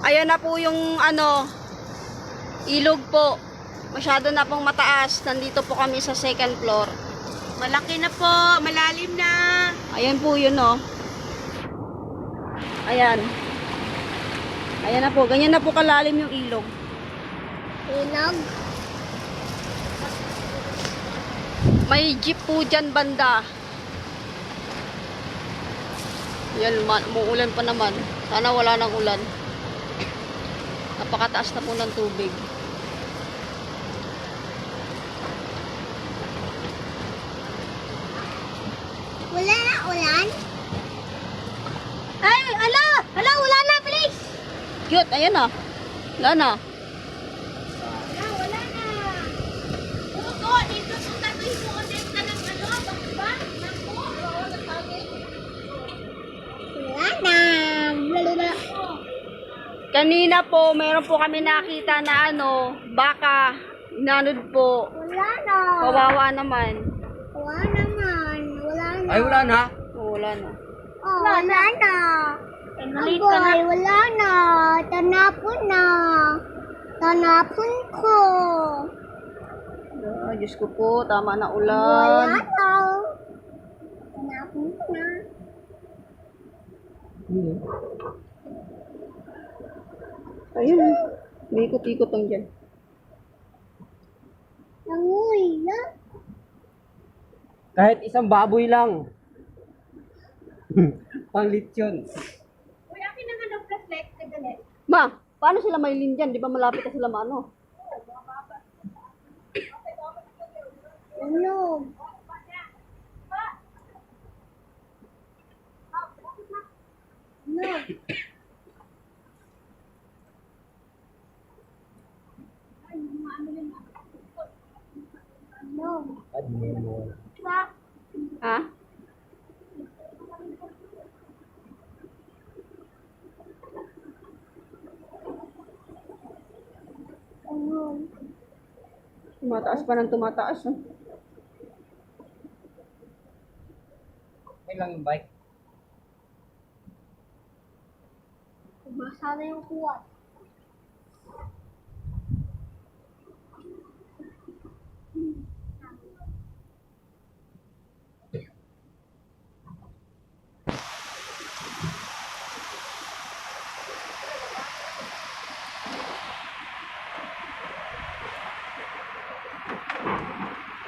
Ayan na po yung ilog po. Masyado na pong mataas. Nandito po kami sa second floor. Malaki na po, malalim na. Ayan po yun Ayan. Ayan na po. Ganyan na po kalalim yung ilog. Ilog? May jeep po dyan banda. Yan, umuulan pa naman. Sana wala nang ulan. Napakataas na po ng tubig. Wala na ulan? Ay, ala! Ala, wala na, please! Cute, ayan na. Wala na. Wala na. Puto, dito sa tabi mo ulit na ng bakba? Naku, Wala na. Blablabla. Kanina po, meron po kami nakita na baka. Inanod po. Wala na. Kawawa naman. Wala naman. Wala na. Ay, wala na. Oh, wala na. Oh, wala na. maliit ka na. Aboy, wala na. Tanapon na. Tanapon ko. Ah, Diyos ko po, tama na Wala ulan. na. Tanapon ko na. Ayun. May ikot-ikot lang dyan. Nanguy na. Kahit isang baboy lang. Panglit yun. Uy, akin naman ang reflect. Kadali. Ma, paano sila mailin dyan? Di ba malapit na sila maano? Ano? No. No. Ha? Ano? Tumataas pa ng tumataas. Okay lang yung bike. Basa na yung kuwat.